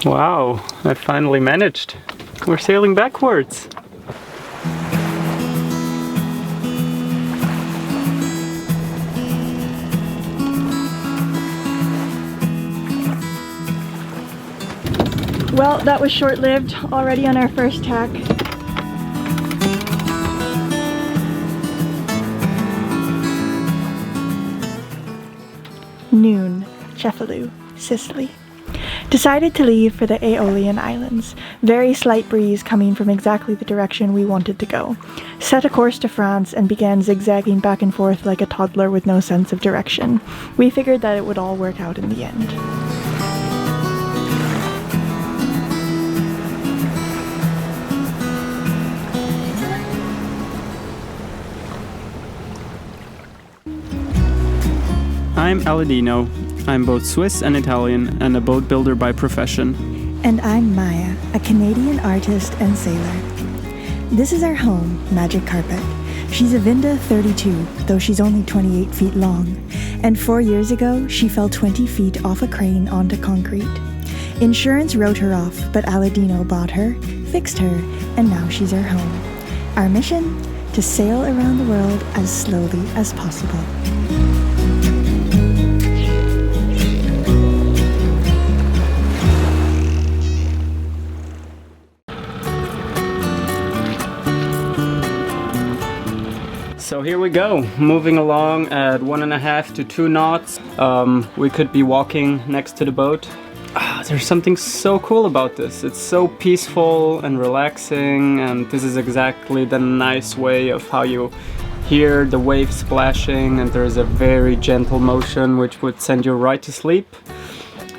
Wow, I finally managed. We're sailing backwards. Well, that was short-lived, already on our first tack. Noon, Cefalù, Sicily. Decided to leave for the Aeolian Islands. Very slight breeze coming from exactly the direction we wanted to go. Set a course to France and began zigzagging back and forth like a toddler with no sense of direction. We figured that it would all work out in the end. I'm Aladino. I'm both Swiss and Italian and a boat builder by profession. And I'm Maya, a Canadian artist and sailor. This is our home, Magic Carpet. She's a Vinda 32, though she's only 28 feet long. And 4 years ago, she fell 20 feet off a crane onto concrete. Insurance wrote her off, but Aladino bought her, fixed her, and now she's our home. Our mission? To sail around the world as slowly as possible. So here we go, moving along at 1.5 to 2 knots. We could be walking next to the boat. There's something so cool about this. It's so peaceful and relaxing, and this is exactly the nice way of how you hear the waves splashing, and there's a very gentle motion which would send you right to sleep.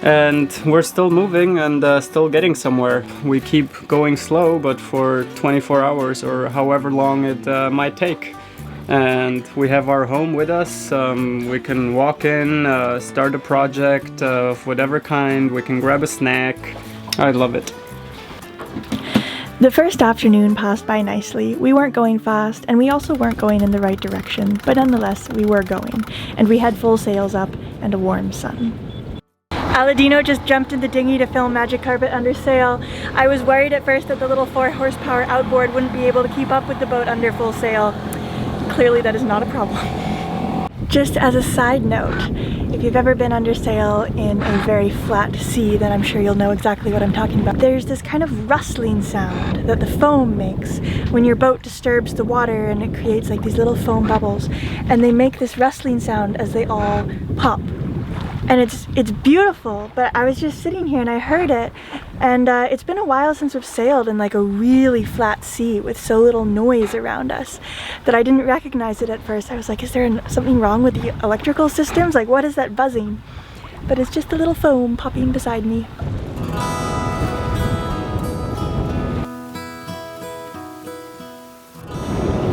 And we're still moving and still getting somewhere. We keep going slow, but for 24 hours or however long it might take. And we have our home with us. We can walk in, start a project of whatever kind. We can grab a snack. I love it. The first afternoon passed by nicely. We weren't going fast, and we also weren't going in the right direction, but nonetheless, we were going, and we had full sails up and a warm sun. Aladino just jumped in the dinghy to film Magic Carpet under sail. I was worried at first that the little 4 horsepower outboard wouldn't be able to keep up with the boat under full sail. Clearly that is not a problem. Just as a side note, if you've ever been under sail in a very flat sea, then I'm sure you'll know exactly what I'm talking about. There's this kind of rustling sound that the foam makes when your boat disturbs the water, and it creates like these little foam bubbles, and they make this rustling sound as they all pop. And it's beautiful, but I was just sitting here and I heard it, and it's been a while since we've sailed in like a really flat sea with so little noise around us that I didn't recognize it at first. I was like, is there something wrong with the electrical systems? Like, what is that buzzing? But it's just a little foam popping beside me.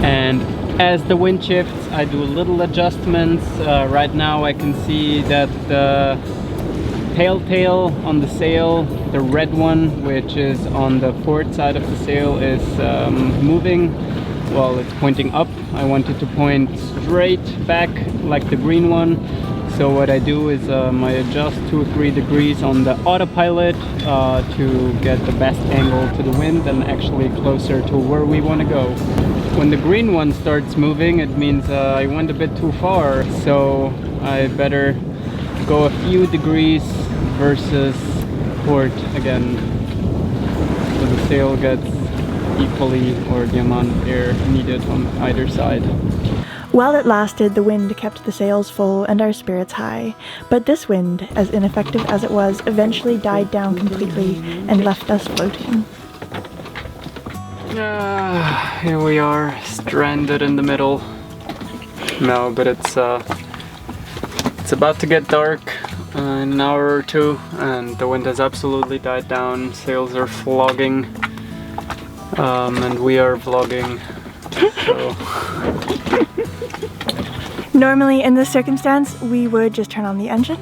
And as the wind shifts, I do little adjustments. Right now I can see that the tail on the sail, the red one, which is on the port side of the sail, is moving. Well, it's pointing up. I want it to point straight back like the green one. So what I do is I adjust 2 or 3 degrees on the autopilot to get the best angle to the wind and actually closer to where we want to go. When the green one starts moving, it means I went a bit too far, so I better go a few degrees versus port again, so the sail gets equally, or the amount of air needed on either side. While it lasted, the wind kept the sails full and our spirits high, but this wind, as ineffective as it was, eventually died down completely and left us floating. Here we are, stranded in the middle. No, but it's about to get dark in an hour or two, and the wind has absolutely died down. Sails are flogging, and we are vlogging. So. Normally in this circumstance, we would just turn on the engine.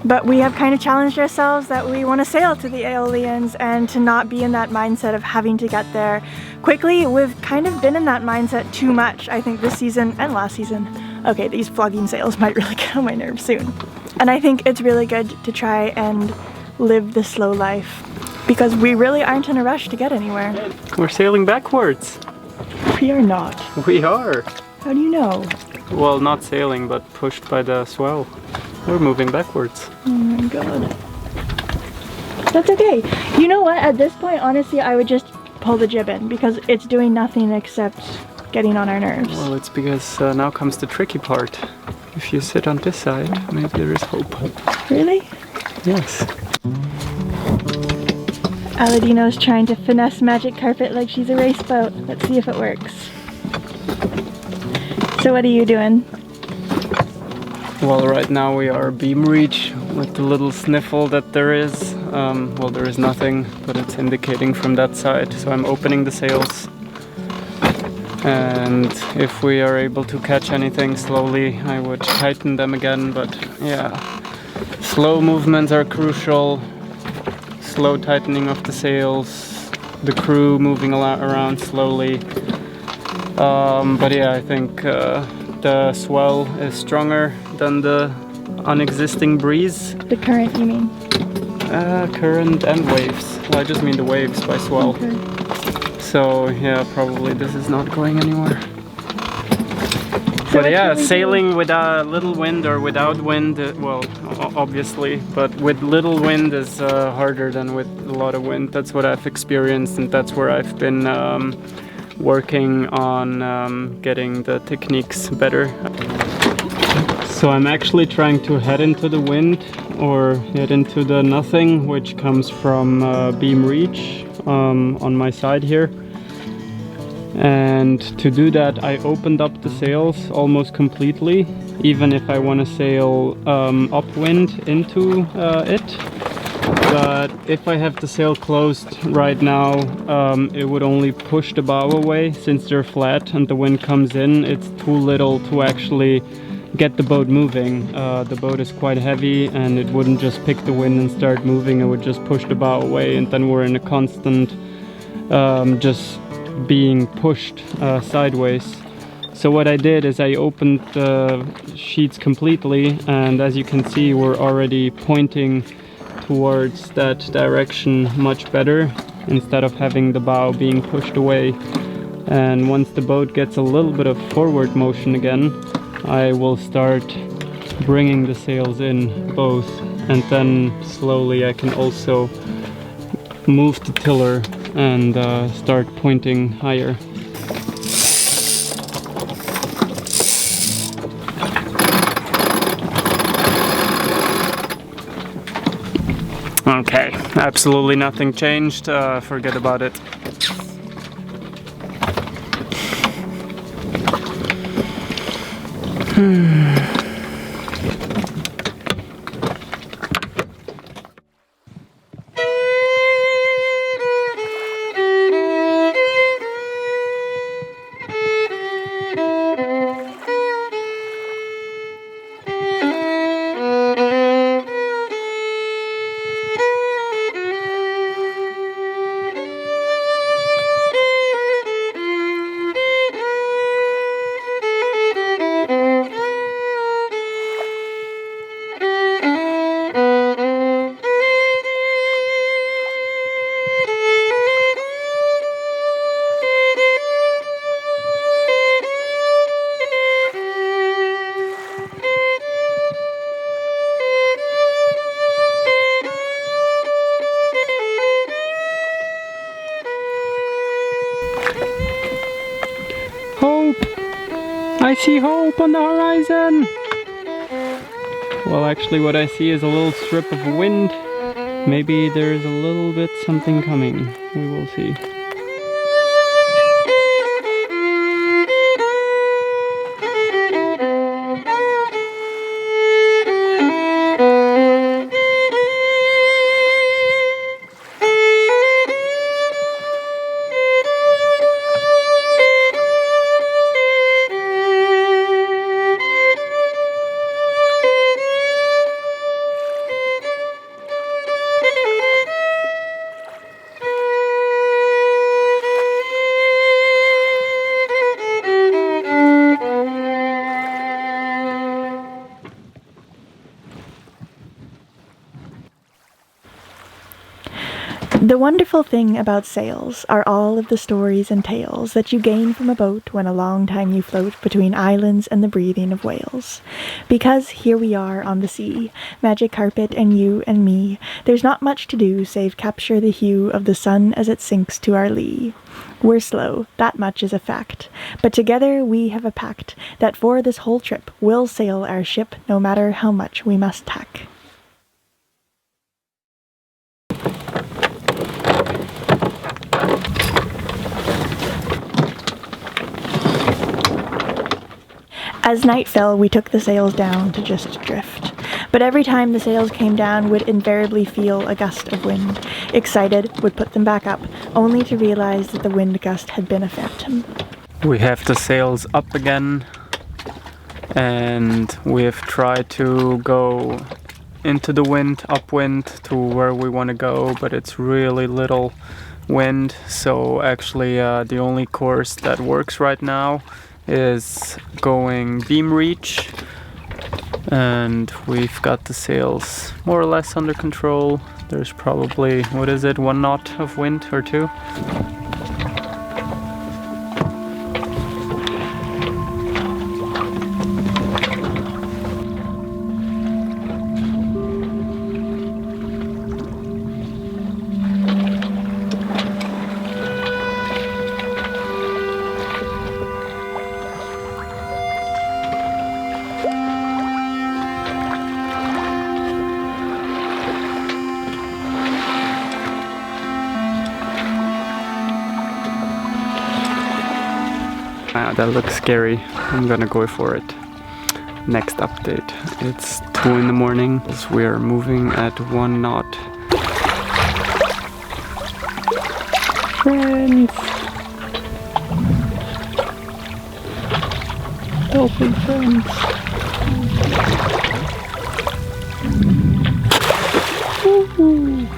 But we have kind of challenged ourselves that we want to sail to the Aeolians and to not be in that mindset of having to get there quickly. We've kind of been in that mindset too much, I think, this season and last season. Okay, these flogging sails might really get on my nerves soon. And I think it's really good to try and live the slow life. Because we really aren't in a rush to get anywhere. We're sailing backwards. We are not. We are. How do you know? Well, not sailing, but pushed by the swell. We're moving backwards. Oh my god. That's okay. You know what? At this point, honestly, I would just pull the jib in because it's doing nothing except getting on our nerves. Well, it's because now comes the tricky part. If you sit on this side, maybe there is hope. Really? Yes. Aladino's trying to finesse magic carpet like she's a race boat. Let's see if it works. So what are you doing? Well, right now we are beam reach with the little sniffle that there is. Well, there is nothing, but it's indicating from that side. So I'm opening the sails. And if we are able to catch anything slowly, I would tighten them again. But yeah, slow movements are crucial. Slow tightening of the sails, the crew moving around slowly. But yeah, I think the swell is stronger than the unexisting breeze. The current, you mean? Current and waves. Well, I just mean the waves by swell. Okay. So yeah, probably this is not going anywhere. So But yeah, what should we sailing do? with a little wind or without wind, well, obviously, but with little wind is harder than with a lot of wind. That's what I've experienced, and that's where I've been working on getting the techniques better. So I'm actually trying to head into the wind or head into the nothing, which comes from beam reach on my side here. And to do that, I opened up the sails almost completely, even if I want to sail upwind into it. But if I have the sail closed right now, it would only push the bow away. Since they're flat and the wind comes in, it's too little to actually get the boat moving. The boat is quite heavy and it wouldn't just pick the wind and start moving, it would just push the bow away, and then we're in a constant just being pushed sideways. So what I did is I opened the sheets completely, and as you can see, we're already pointing towards that direction much better instead of having the bow being pushed away. And once the boat gets a little bit of forward motion again, I will start bringing the sails in both, and then slowly I can also move the tiller and start pointing higher. Okay, absolutely nothing changed, forget about it. Hope! I see hope on the horizon! Well, actually what I see is a little strip of wind. Maybe there is a little bit something coming. We will see. The wonderful thing about sails are all of the stories and tales that you gain from a boat when a long time you float between islands and the breathing of whales. Because here we are on the sea, magic carpet and you and me, there's not much to do save capture the hue of the sun as it sinks to our lee. We're slow, that much is a fact, but together we have a pact that for this whole trip we'll sail our ship no matter how much we must tack. As night fell, we took the sails down to just drift. But every time the sails came down, we'd invariably feel a gust of wind. Excited, would put them back up, only to realize that the wind gust had been a phantom. We have the sails up again, and we've tried to go into the wind, upwind to where we want to go, but it's really little wind. So actually the only course that works right now is going beam reach, and we've got the sails more or less under control. There's probably, what is it, 1 knot of wind or 2? Wow, that looks scary. I'm gonna go for it. Next update. It's 2 in the morning. We are moving at 1 knot. Friends! Dolphin friends! Woohoo!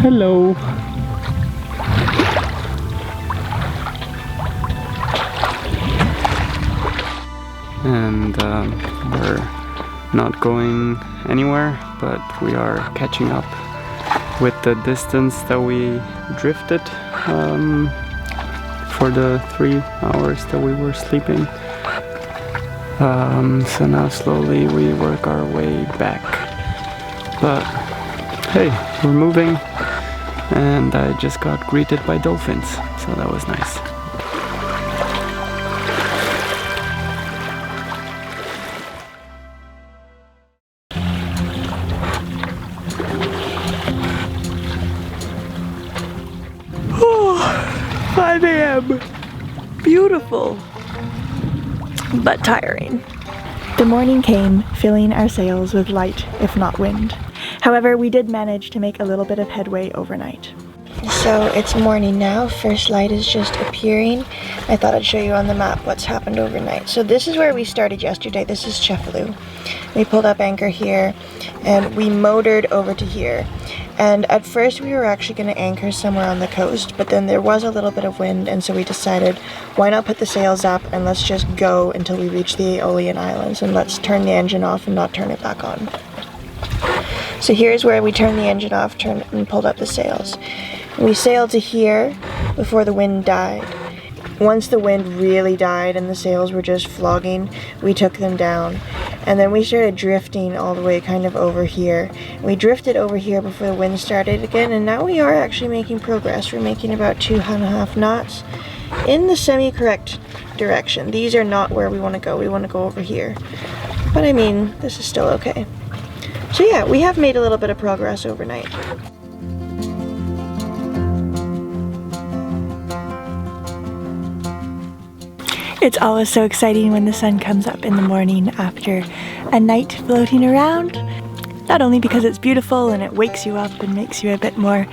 Hello. And we're not going anywhere, but we are catching up with the distance that we drifted for the 3 hours that we were sleeping. So now slowly we work our way back. But hey, we're moving, and I just got greeted by dolphins, so that was nice. Oh, 5 a.m. Beautiful, but tiring. The morning came, filling our sails with light, if not wind. However, we did manage to make a little bit of headway overnight. So it's morning now, first light is just appearing. I thought I'd show you on the map what's happened overnight. So this is where we started yesterday. This is Cefalu. We pulled up anchor here and we motored over to here. And at first we were actually going to anchor somewhere on the coast, but then there was a little bit of wind, and so we decided, why not put the sails up and let's just go until we reach the Aeolian Islands, and let's turn the engine off and not turn it back on. So here's where we turned the engine off, turned and pulled up the sails. We sailed to here before the wind died. Once the wind really died and the sails were just flogging, we took them down. And then we started drifting all the way kind of over here. We drifted over here before the wind started again, and now we are actually making progress. We're making about 2.5 knots in the semi-correct direction. These are not where we want to go. We want to go over here. But I mean, this is still okay. So yeah, we have made a little bit of progress overnight. It's always so exciting when the sun comes up in the morning after a night floating around. Not only because it's beautiful and it wakes you up and makes you a bit more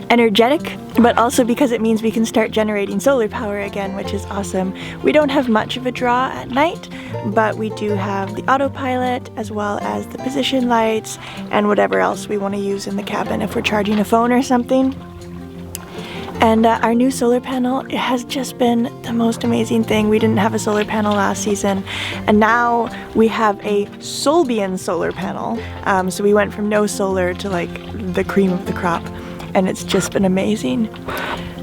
energetic, but also because it means we can start generating solar power again, which is awesome. We don't have much of a draw at night, but we do have the autopilot as well as the position lights and whatever else we want to use in the cabin if we're charging a phone or something. And our new solar panel, it has just been the most amazing thing. We didn't have a solar panel last season, and now we have a Solbian solar panel. So we went from no solar to like the cream of the crop, and it's just been amazing.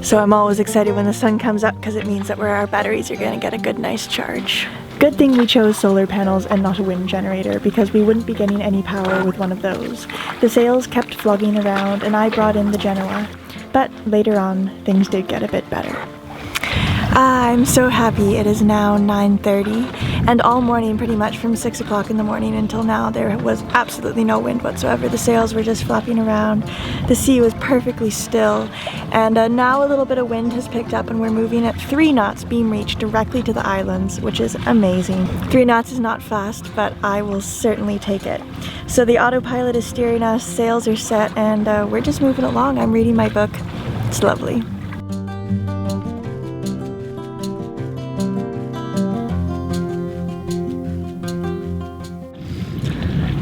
So I'm always excited when the sun comes up because it means that our batteries are going to get a good nice charge. Good thing we chose solar panels and not a wind generator, because we wouldn't be getting any power with one of those. The sails kept flogging around and I brought in the Genoa. But later on, things did get a bit better. I'm so happy. It is now 9:30, and all morning, pretty much from 6 o'clock in the morning until now, there was absolutely no wind whatsoever. The sails were just flapping around. The sea was perfectly still, and now a little bit of wind has picked up and we're moving at 3 knots beam reach directly to the islands, which is amazing. 3 knots is not fast, but I will certainly take it. So the autopilot is steering us, sails are set, and we're just moving along. I'm reading my book. It's lovely.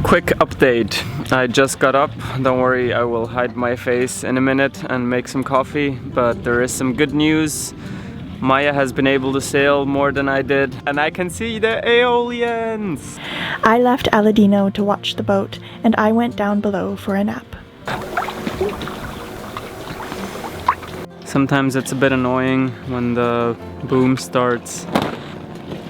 Quick update. I just got up. Don't worry, I will hide my face in a minute and make some coffee, but there is some good news. Maya has been able to sail more than I did, and I can see the Aeolians! I left Aladino to watch the boat, and I went down below for a nap. Sometimes it's a bit annoying when the boom starts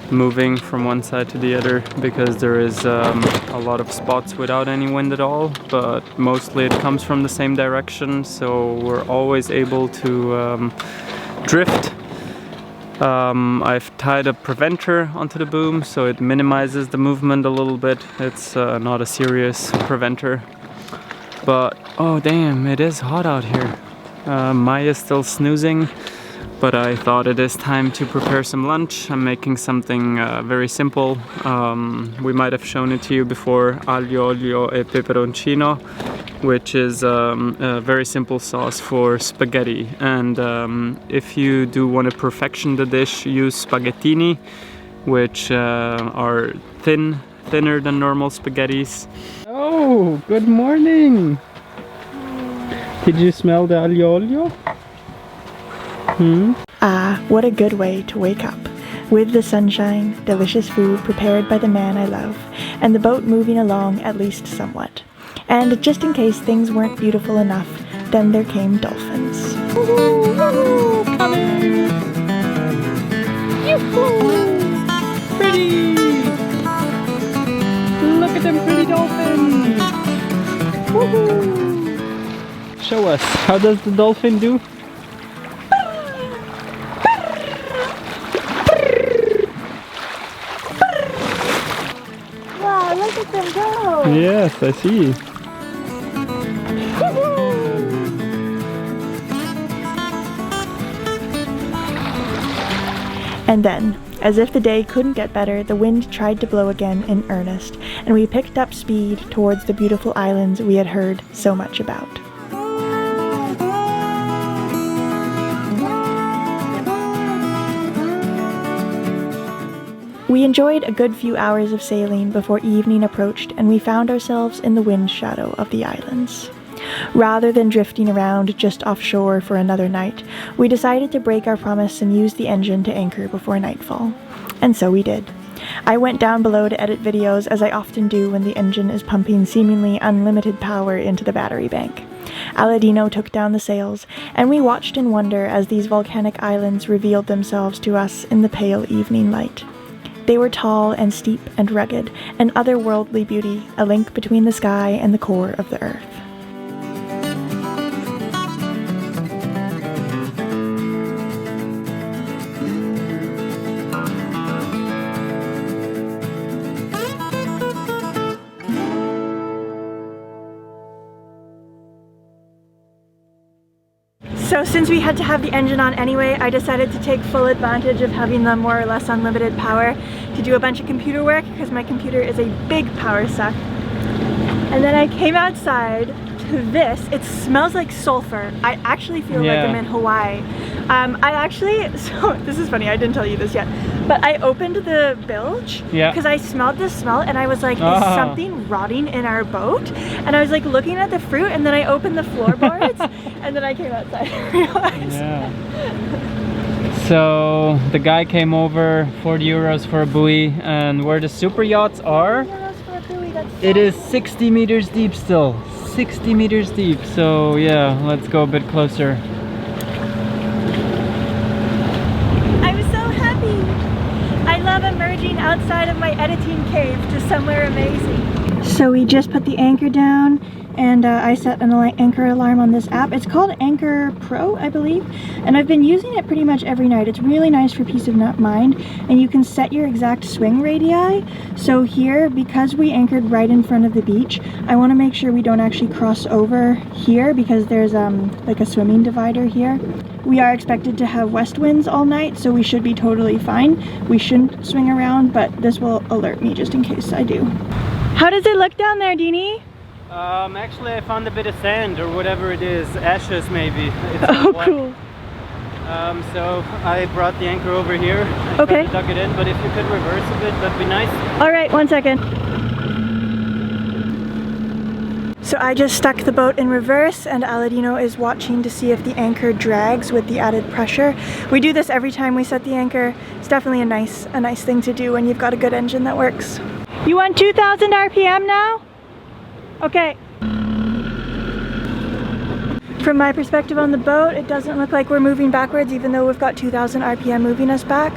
moving from one side to the other, because there is a lot of spots without any wind at all, but mostly it comes from the same direction, so we're always able to drift. I've tied a preventer onto the boom so it minimizes the movement a little bit. It's not a serious preventer, but oh damn, it is hot out here. Maya's still snoozing, but I thought it is time to prepare some lunch. I'm making something very simple. We might have shown it to you before, aglio, olio e peperoncino, which is a very simple sauce for spaghetti. And if you do want to perfection the dish, use spaghettini, which are thinner than normal spaghettis. Oh, good morning! Did you smell the aglio olio? Ah, what a good way to wake up. With the sunshine, delicious food prepared by the man I love, and the boat moving along at least somewhat. And just in case things weren't beautiful enough, then there came dolphins. Woohoo! Woohoo! Coming! Yoo-hoo! Pretty! Look at them pretty dolphins! Woohoo! Show us, how does the dolphin do? Wow, look at them go! Yes, I see. And then, as if the day couldn't get better, the wind tried to blow again in earnest, and we picked up speed towards the beautiful islands we had heard so much about. We enjoyed a good few hours of sailing before evening approached, and we found ourselves in the wind shadow of the islands. Rather than drifting around just offshore for another night, we decided to break our promise and use the engine to anchor before nightfall. And so we did. I went down below to edit videos, as I often do when the engine is pumping seemingly unlimited power into the battery bank. Aladino took down the sails, and we watched in wonder as these volcanic islands revealed themselves to us in the pale evening light. They were tall and steep and rugged, an otherworldly beauty, a link between the sky and the core of the earth. So since we had to have the engine on anyway, I decided to take full advantage of having the more or less unlimited power to do a bunch of computer work, because my computer is a big power suck. And then I came outside to this. It smells like sulfur. I actually feel like I'm in Hawaii. So this is funny, I didn't tell you this yet, but I opened the bilge because I smelled the smell and I was like, is something rotting in our boat? And I was like looking at the fruit, and then I opened the floorboards And then I came outside and realized. Yeah. So the guy came over, 40 euros for a buoy, and where the super yachts are, it is 60 meters deep still. 60 meters deep. So yeah, let's go a bit closer. I'm so happy. I love emerging outside of my editing cave to somewhere amazing. So we just put the anchor down, and I set an anchor alarm on this app. It's called Anchor Pro, I believe, and I've been using it pretty much every night. It's really nice for peace of mind, and you can set your exact swing radii. So here, because we anchored right in front of the beach, I want to make sure we don't actually cross over here because there's like a swimming divider here. We are expected to have west winds all night, so we should be totally fine. We shouldn't swing around, but this will alert me just in case I do. How does it look down there, Deanie? Actually I found a bit of sand or whatever it is, ashes maybe. It's Oh, black. cool. So I brought the anchor over here. I Okay. tried to tuck it in, but if you could reverse a bit, that'd be nice. All right, 1 second. So I just stuck the boat in reverse, and Aladino is watching to see if the anchor drags with the added pressure. We do this every time we set the anchor. It's definitely a nice thing to do when you've got a good engine that works. You want 2,000 RPM now? Okay. From my perspective on the boat, it doesn't look like we're moving backwards even though we've got 2,000 RPM moving us back.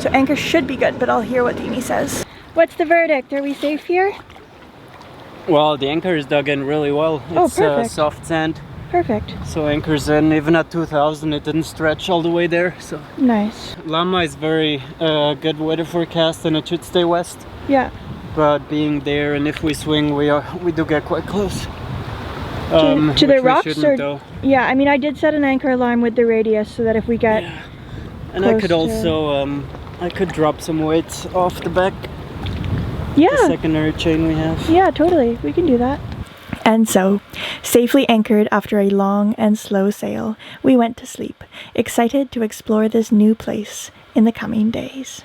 So anchor should be good, but I'll hear what Deanie says. What's the verdict? Are we safe here? Well, the anchor is dug in really well. It's perfect. soft sand. Perfect. So anchor's in, even at 2,000 it didn't stretch all the way there. So Nice. Lama is very good weather forecast and it should stay west. Yeah. But being there, and if we swing, we do get quite close. To the which we rocks, shouldn't, or though. yeah, I mean I did set an anchor alarm with the radius so that if we get And close I could also I could drop some weight off the back, the yeah, secondary chain we have. yeah, totally, we can do that. And so, safely anchored after a long and slow sail, we went to sleep, excited to explore this new place in the coming days.